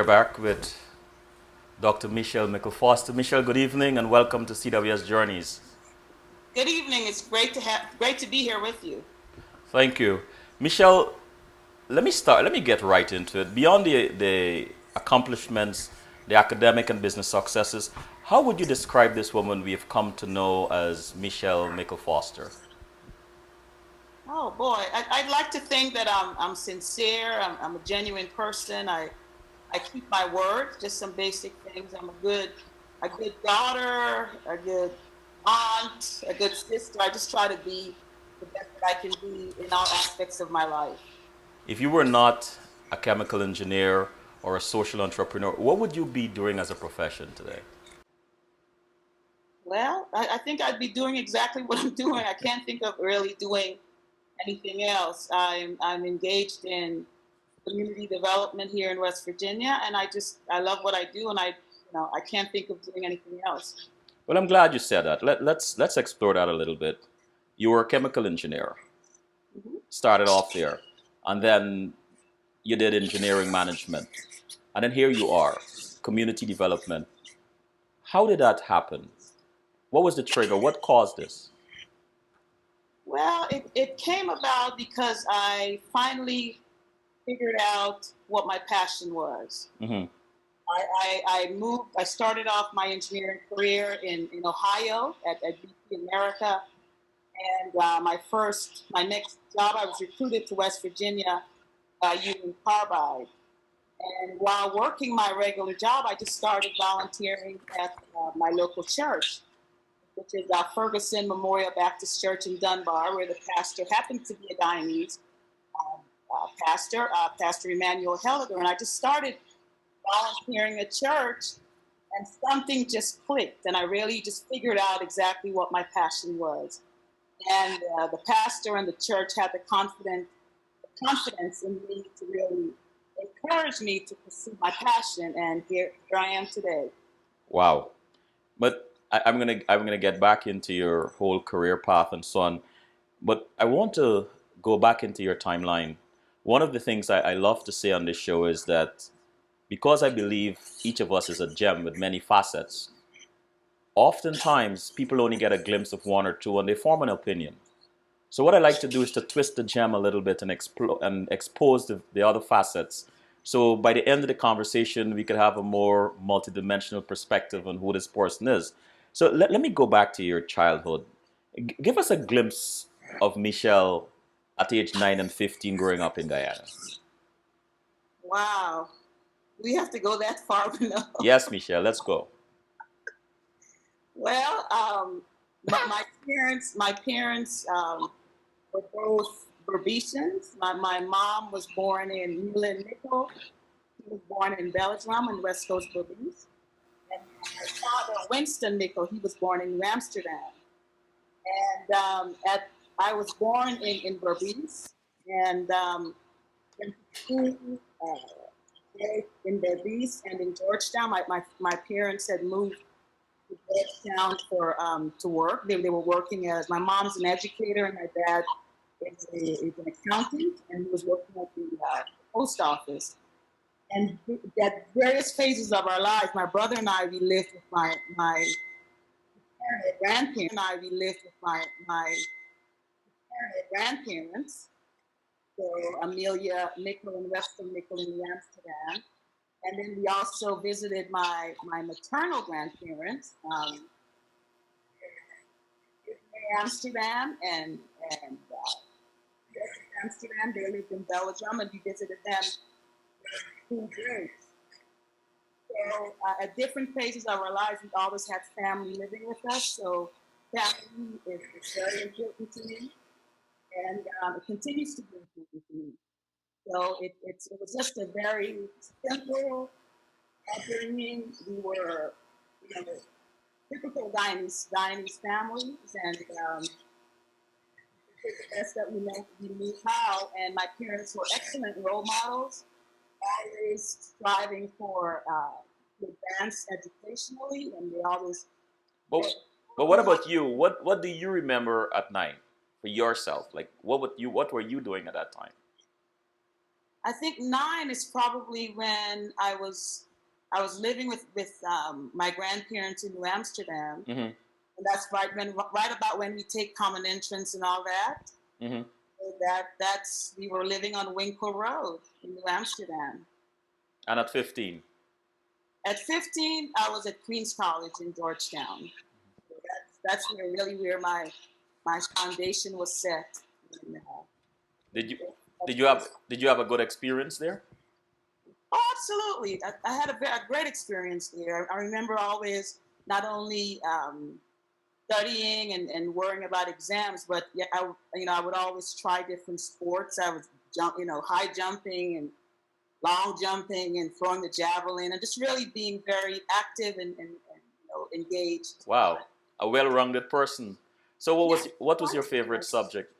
We are back with Dr. Mickle Foster. Michelle, good evening and welcome to CWS Journeys. Good evening. It's great to be here with you. Thank you. Michelle, let me get right into it. Beyond the accomplishments, the academic and business successes, how would you describe this woman we have come to know as Mickle Foster? Oh boy, I'd like to think that I'm sincere. I'm a genuine person. I keep my word. Just some basic things. I'm a good daughter, a good aunt, a good sister. I just try to be the best that I can be in all aspects of my life. If you were not a chemical engineer or a social entrepreneur, what would you be doing as a profession today? Well, I think I'd be doing exactly what I'm doing. I can't think of really doing anything else. I'm engaged in community development here in West Virginia, and I love what I do, and I can't think of doing anything else. Well, I'm glad you said that. Let's explore that a little bit. You were a chemical engineer, Mhm. started off there, and then you did engineering management, and then here you are, community development. How did that happen? What was the trigger? What caused this? Well, it came about because I finally figured out what my passion was. Hmm. I moved. I started off my engineering career in Ohio at BP America, and my next job, I was recruited to West Virginia by Union Carbide. And while working my regular job, I just started volunteering at my local church, which is Ferguson Memorial Baptist Church in Dunbar, where the pastor happened to be a Guyanese pastor, Pastor Emmanuel Helliger. And I just started volunteering at church, and something just clicked, and I really just figured out exactly what my passion was. And the pastor and the church had the confidence in me to really encourage me to pursue my passion, and here I am today. Wow. But I'm gonna get back into your whole career path and so on. But I want to go back into your timeline. One of the things I love to say on this show is that because I believe each of us is a gem with many facets, oftentimes people only get a glimpse of one or two and they form an opinion. So what I like to do is to twist the gem a little bit and expose the other facets. So by the end of the conversation, we could have a more multidimensional perspective on who this person is. So let me go back to your childhood. Give us a glimpse of Michelle at age 9 and 15 growing up in Guyana. Wow, we have to go that far. No. Yes, Michelle, let's go. Well, my parents were both Berbetians. My mom was born in Mickle. He was born in Belgium in West Coast Belize. And my father, Winston Mickle, he was born in New Amsterdam. And I was born in Berbice, and went to school in Berbice and in Georgetown. My parents had moved to Georgetown to work. They were working as my mom's an educator and my dad is an accountant, and he was working at the post office. And at various phases of our lives, my brother and I, we lived with my grandparents. We lived with my grandparents, so Amelia Mickle and Weston Mickle in Amsterdam. And then we also visited my maternal grandparents in Amsterdam and Amsterdam. They lived in Belgium, and we visited them 2 years. So at different phases of our lives, we always had family living with us. So family is very important to me, and it continues to be important to me. So it was just a very simple upbringing. We were, you know, typical Guyanese families, and did the best that we knew how. And my parents were excellent role models, always striving for to advance educationally, and they always But but what about you? What do you remember at 9 for yourself? Like what were you doing at that time? I think 9 is probably when I was living with my grandparents in New Amsterdam, Mm-hmm. and that's right about when we take common entrance and all that. Mm-hmm. So that's we were living on Winkle Road in New Amsterdam. And at 15. At 15, I was at Queens College in Georgetown. So that's where my foundation was set. And, Did you that's did you have a good experience there? Oh, absolutely. I had a great experience there. I remember always not only studying and worrying about exams, but yeah, I would always try different sports. I was high jumping and long jumping and throwing the javelin and just really being very active and engaged. Wow, a well-rounded person. So Yeah, what was your favorite yes. subject?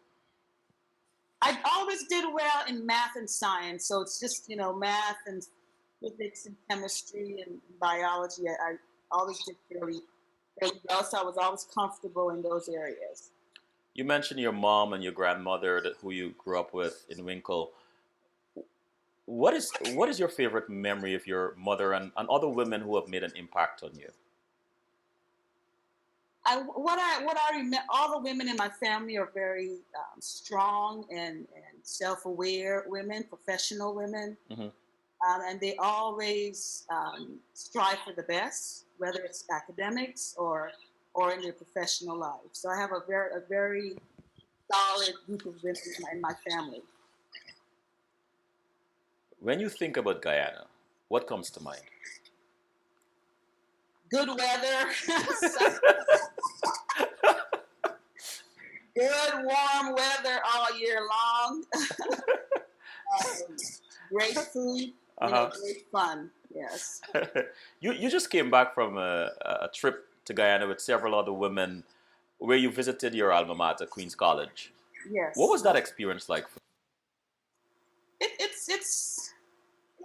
I always did well in math and science, so it's just math and physics and chemistry and biology. I always did really well, so I was always comfortable in those areas. You mentioned your mom and your grandmother who you grew up with in Winkle. What is your favorite memory of your mother and other women who have made an impact on you? What I remember, all the women in my family are very strong and self-aware women, professional women, Hmm. and they always strive for the best, whether it's academics or in their professional life. So I have a very solid group of women in my family. When you think about Guyana, what comes to mind? Good weather, good warm weather all year long. um, Great food, Uh-huh. great fun. Yes, You just came back from a trip to Guyana with several other women where you visited your alma mater, Queens College. What yes. was that experience like? It's it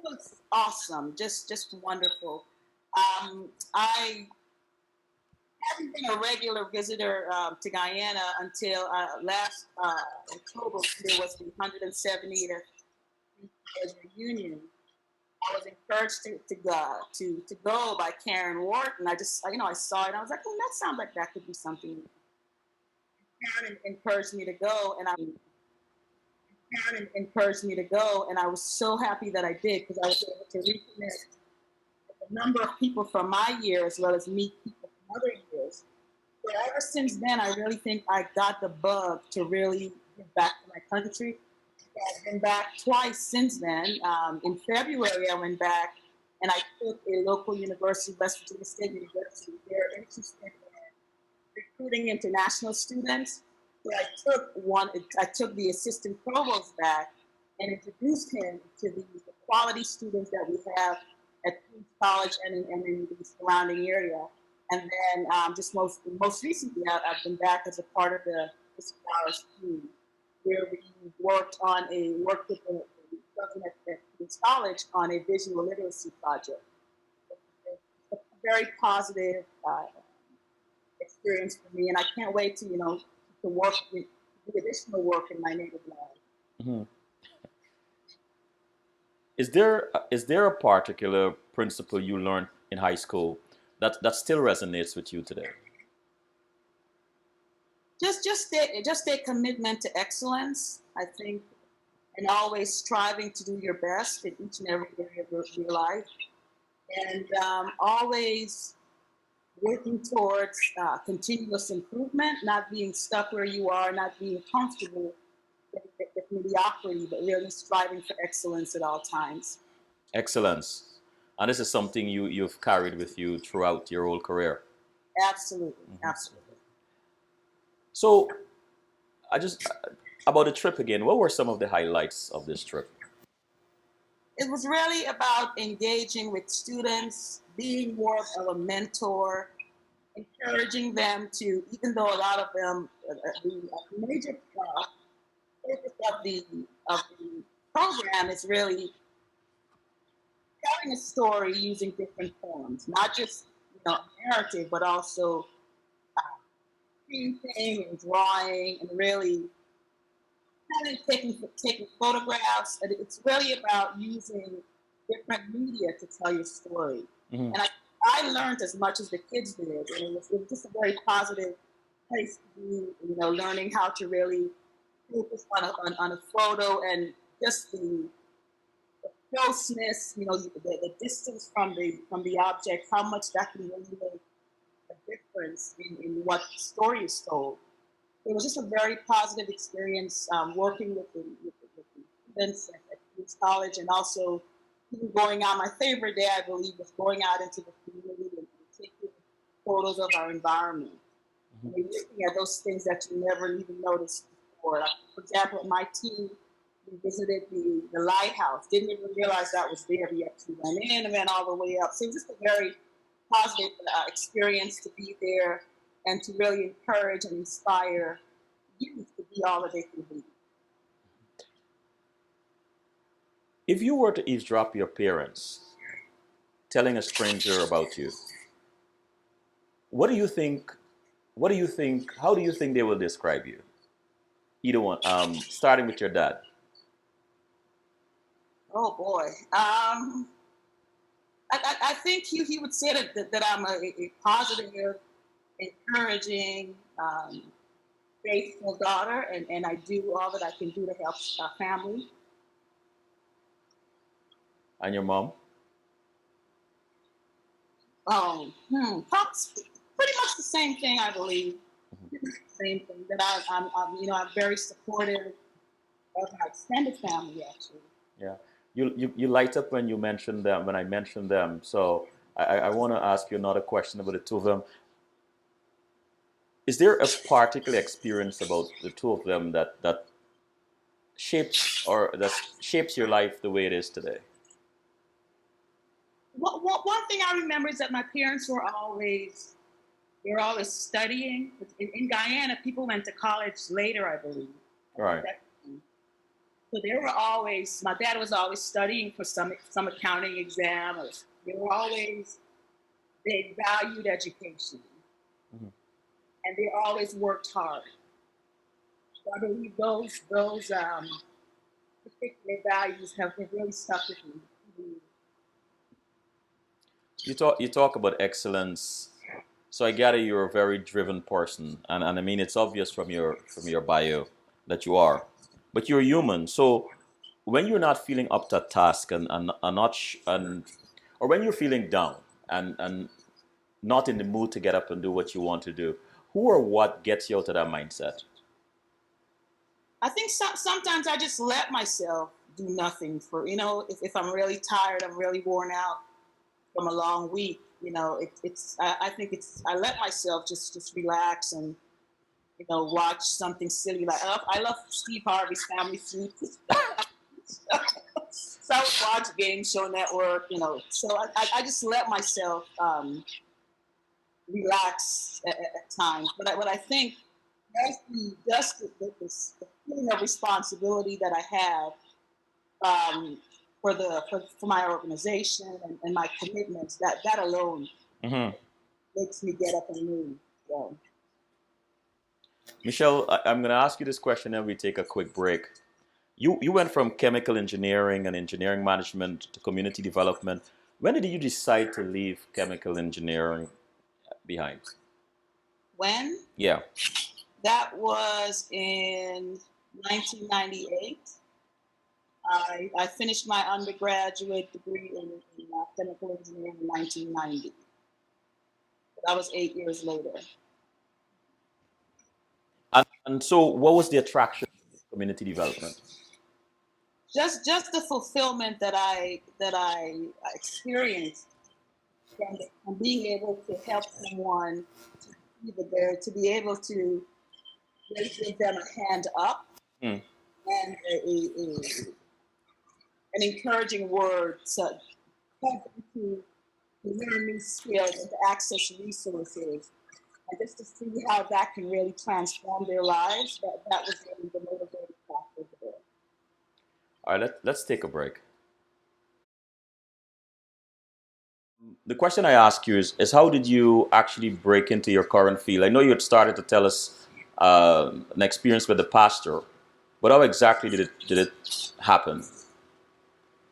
was awesome, just wonderful. I haven't been a regular visitor to Guyana until last October. There was the 170th reunion. I was encouraged to go by Karen Wharton. I just I saw it and I was like, oh, that sounds like that could be something. Karen encouraged me to go, and I was so happy that I did because I was able to reconnect with a number of people from my year as well as meet people from other years. But ever since then, I really think I got the bug to really get back to my country. I've been back twice since then. In February, I went back and I took a local university, West Virginia State University. They're interested in recruiting international students. So I took the assistant provost back and introduced him to the quality students that we have at Queens College and in the surrounding area. And then just most recently, I've been back as a part of the scholars team, where we worked with the children at Queens College on a visual literacy project. It's a very positive experience for me, and I can't wait to work with do additional work in my native land. Mhm. Is there a particular principle you learned in high school that still resonates with you today? Just a commitment to excellence. I think, and always striving to do your best in each and every area of your life, and always working towards continuous improvement, not being stuck where you are, not being comfortable with mediocrity, but really striving for excellence at all times. Excellence. And this is something you've carried with you throughout your whole career. Absolutely, Mhm. absolutely. So, I just about the trip again. What were some of the highlights of this trip? It was really about engaging with students, being more of a mentor, encouraging them to, even though a lot of them, the major focus of the program is really telling a story using different forms, not just narrative, but also painting and drawing and really kind of taking photographs. And it's really about using different media to tell your story. Mm-hmm. And I learned as much as the kids did, and it was just a very positive place to be. Learning how to really focus on a photo and just the closeness. The distance from the object, how much that can really make a difference in what story is told. It was just a very positive experience working with the students at Queens College, and also even going out. My favorite day, I believe, was going out into the community and taking photos of our environment. And looking at those things that you never even noticed before. Like, for example, my team, we visited the lighthouse. Didn't even realize that was there. We actually went in and went all the way up. So it was just a very positive experience to be there and to really encourage and inspire youth to be all that they can be. If you were to eavesdrop your parents telling a stranger about you, what do you think? What do you think? How do you think they will describe you? Either one. Starting with your dad. Oh boy. I think he would say that I'm a positive, encouraging, faithful daughter, and I do all that I can do to help our family. And your mom? Pretty much the same thing, I believe. Same thing that I'm very supportive of my extended family, actually. Yeah. You light up when you mention them, when I mention them. So I want to ask you another question about the two of them. Is there a particular experience about the two of them that shapes your life the way it is today? One thing I remember is that my parents were always studying. In Guyana, people went to college later, I believe. Right. So they were always. My dad was always studying for some accounting exam. Or they valued education, Mm-hmm. and they always worked hard. So I believe those particular values have really stuck with me. You talk about excellence. So I gather you're a very driven person, and I mean it's obvious from your bio that you are, but you're human. So when you're not feeling up to task and not or when you're feeling down and not in the mood to get up and do what you want to do, who or what gets you out of that mindset? I think sometimes I just let myself do nothing for if I'm really tired, I'm really worn out from a long week. I think I let myself just relax and watch something silly like I love Steve Harvey's Family Feud. So I would watch Game Show Network. So I just let myself relax at times. But I think just the feeling of responsibility that I have for my organization and my commitments, that alone Hmm. makes me get up and move. So. Michelle, I'm going to ask you this question and we take a quick break. You went from chemical engineering and engineering management to community development. When did you decide to leave chemical engineering behind? When? Yeah. That was in 1998. I finished my undergraduate degree in chemical engineering in 1990. That was 8 years later. And so, what was the attraction to community development? Just the fulfillment that I experienced from being able to help someone to be able to really give them a hand up Hmm. and an encouraging word to help them to learn new skills and to access resources. And just to see how that can really transform their lives, that was really the motivating factor there. All right, let's take a break. The question I ask you is how did you actually break into your current field? I know you had started to tell us an experience with the pastor, But how exactly did it happen?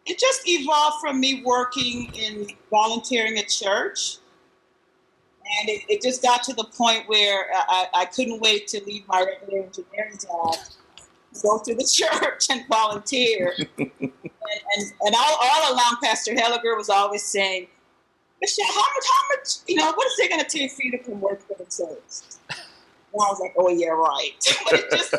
It just evolved from me working in volunteering at church. And it just got to the point where I couldn't wait to leave my regular engineering job, go to the church and volunteer. And all along, Pastor Helliger was always saying, Michelle, how much, what is it going to take for you to come work for the church? And I was like, oh, yeah, right. But it just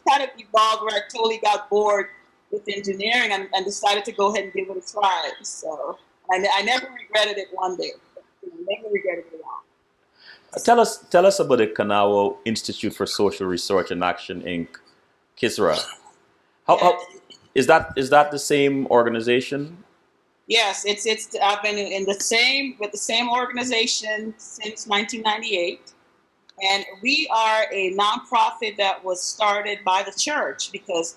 kind of evolved where I totally got bored with engineering and decided to go ahead and give it a try. So I never regretted it one day. Never regretted it at all. Tell us about the Kanawha Institute for Social Research and Action, Inc., KISRA. How is that the same organization? Yes, it's I've been with the same organization since 1998, and we are a nonprofit that was started by the church because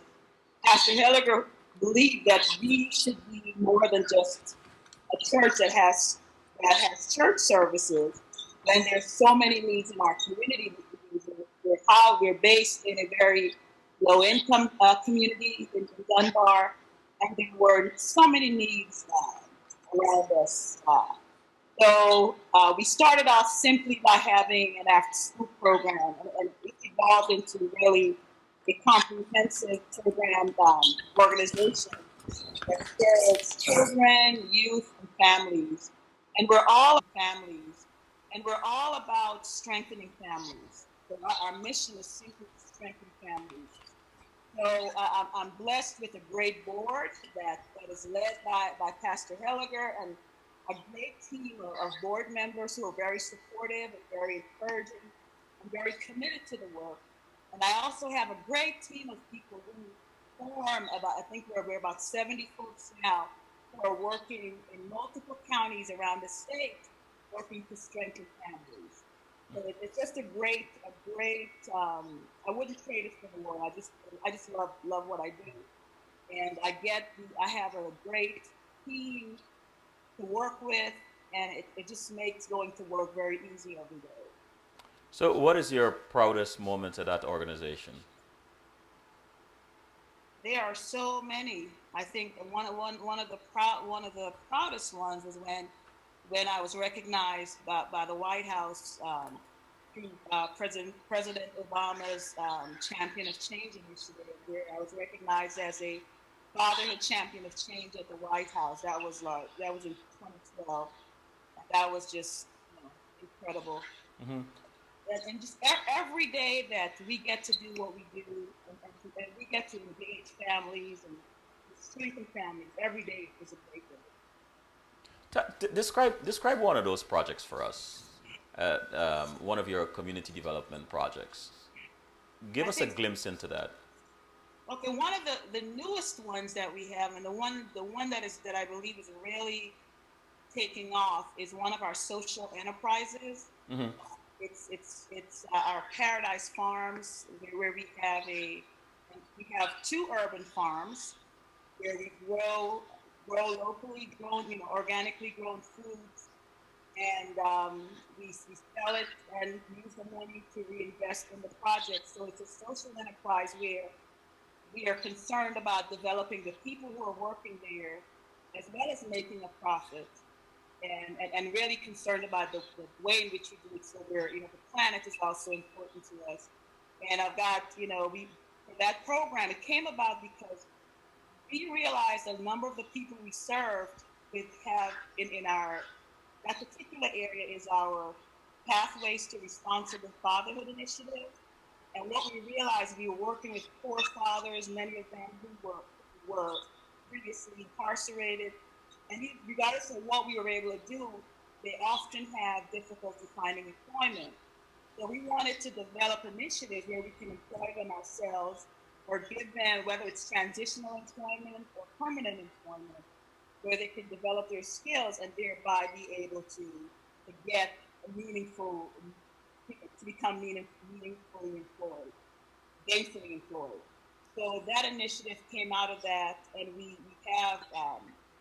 Pastor Helliger believed that we should be more than just a church that has church services. And there's so many needs in our community. We're based in a very low income community in Dunbar, and there were so many needs around us. So we started off simply by having an after school program, and it evolved into really a comprehensive program organization that serves children, youth, and families. And we're all about strengthening families. So our mission is simply to strengthen families. So I'm blessed with a great board that is led by Pastor Helliger and a great team of board members who are very supportive and very encouraging and very committed to the work. And I also have a great team of people who form I think we're about 70 folks now who are working in multiple counties around the state, working to strengthen families. So it's just a great. I wouldn't trade it for the world. I just love what I do, and I have a great team to work with, and it just makes going to work very easy every day. So, what is your proudest moment at that organization? There are so many. I think one of the proudest ones was when I was recognized by the White House through President Obama's Champion of Change initiative, where I was recognized as a fatherhood champion of change at the White House. That was in 2012. That was just incredible. Hmm. And just every day that we get to do what we do, and we get to engage families and strengthen families, every day is a great day. Describe one of those projects for us. One of your community development projects. Give I us a think glimpse into that. okay, one of the newest ones that we have, and the one that I believe is really taking off is one of our social enterprises. Hmm. It's our Paradise Farms, where we have two urban farms where we grow locally grown, organically grown foods, and we sell it and use the money to reinvest in the project. So it's a social enterprise where we are concerned about developing the people who are working there, as well as making a profit, and really concerned about the way in which we do it. So the planet is also important to us. And I've got, for that program, it came about because we realized a number of the people we served with have in our that particular area is our Pathways to Responsible Fatherhood initiative. And what we realized, we were working with poor fathers, many of them who were previously incarcerated, and regardless of what we were able to do, they often have difficulty finding employment. So we wanted to develop initiatives where we can employ them ourselves or give them, whether it's transitional employment or permanent employment, where they can develop their skills and thereby be able to get a to become meaningfully employed, gainfully employed. So that initiative came out of that, and we have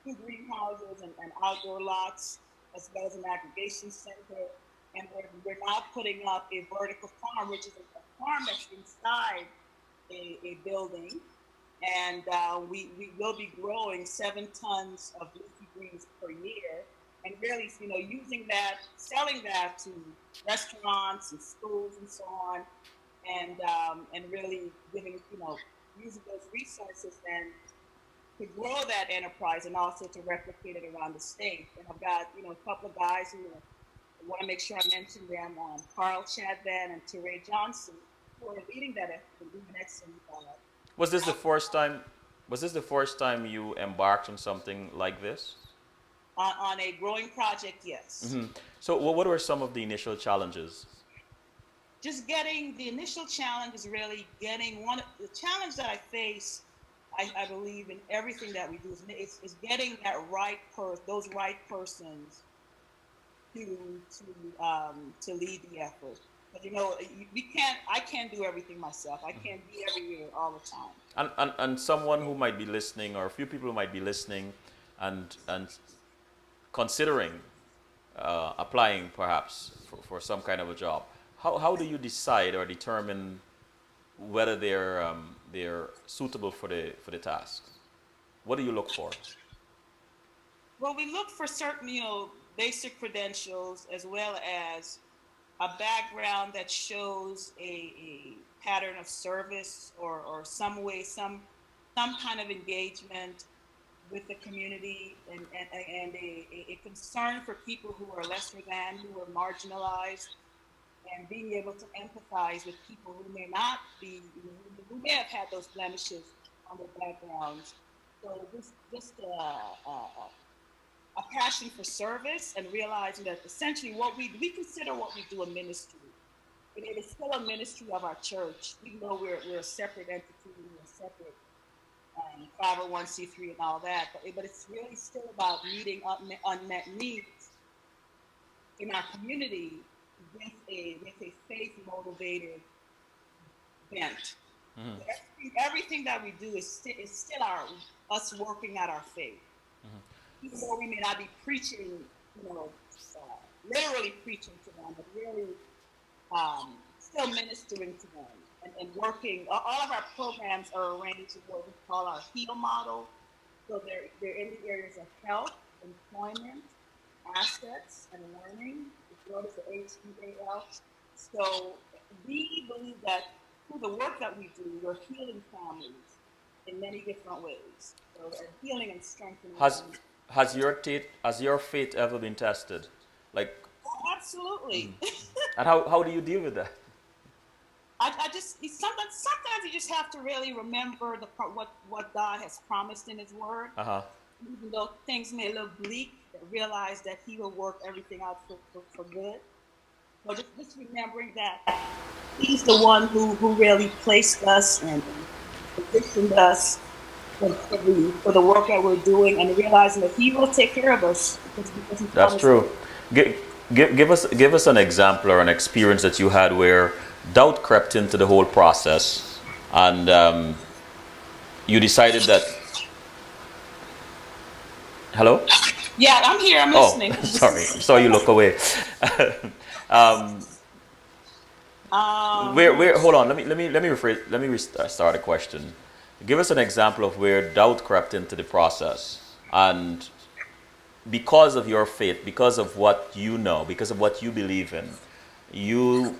two greenhouses and outdoor lots, as well as an aggregation center. And we're now putting up a vertical farm, which is a farm that's inside a building, and we will be growing 7 tons of leafy greens per year, and really, using that, selling that to restaurants and schools and so on, and really giving, using those resources and to grow that enterprise and also to replicate it around the state. And I've got, a couple of guys who I want to make sure I mention them, Carl Chadvan and Teray Johnson, who are leading that effort and doing an excellent Was this the first time? Was this the first time you embarked on something like this? on a growing project, yes. So, what were some of the initial challenges? Just getting the initial challenge is really getting the challenge that I face. I believe in everything that we do is getting that those right persons to lead the effort. But I can't do everything myself. I can't be everywhere all the time. And someone who might be listening, or a few people who might be listening, and considering applying perhaps for some kind of a job. How do you decide or determine whether they're suitable for the task? What do you look for? Well, we look for certain, basic credentials, as well as a background that shows a pattern of service or some way, some kind of engagement with the community, and a concern for people who are lesser than, who are marginalized, and being able to empathize with people who may not be, who may have had those blemishes on their backgrounds. So just a passion for service, and realizing that essentially what we consider what we do a ministry. But it is still a ministry of our church, even though we're a separate entity, we're a separate 501c3 and all that. But it's really still about meeting unmet needs in our community with a faith motivated bent. Mm-hmm. Everything that we do is still us working at our faith. Mm-hmm. Even though we may not be preaching, literally preaching to them, but really still ministering to them and working. All of our programs are arranged in what we call our HEAL model. So they're in the areas of health, employment, assets, and learning, as well as the HEAL. So we believe that through the work that we do, we're healing families in many different ways. So we're healing and strengthening. Has your faith ever been tested? Like, absolutely. And how do you deal with that? I just sometimes you just have to really remember what God has promised in His Word. Even though things may look bleak, realize that He will work everything out for good. So just remembering that He's the one who really placed us and positioned us for the work that we're doing, and realizing that He will take care of us. Because He That's true. Give us an example or an experience that you had where doubt crept into the whole process, and you decided that. Hello? Yeah, I'm here. I'm listening. Sorry. Saw you look away. Where? Hold on. Let me rephrase. Let me start a question. Give us an example of where doubt crept into the process, and because of your faith, because of what you know, because of what you believe in, you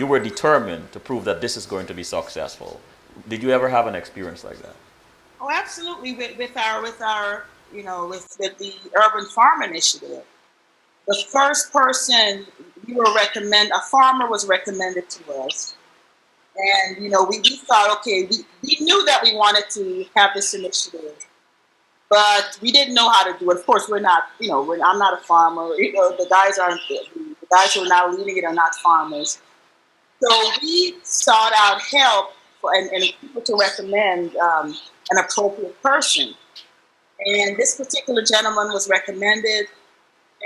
were determined to prove that this is going to be successful. Did you ever have an experience like that? Oh, absolutely. With the Urban Farm Initiative, the first person a farmer was recommended to us, and we thought, okay, we knew that we wanted to have this initiative, but we didn't know how to do it. Of course, we're not. I'm not a farmer. The guys who are now leading it are not farmers. So we sought out help and people to recommend an appropriate person. And this particular gentleman was recommended,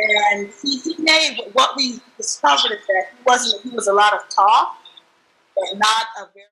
and he made what we discovered is that he was a lot of talk, but not a very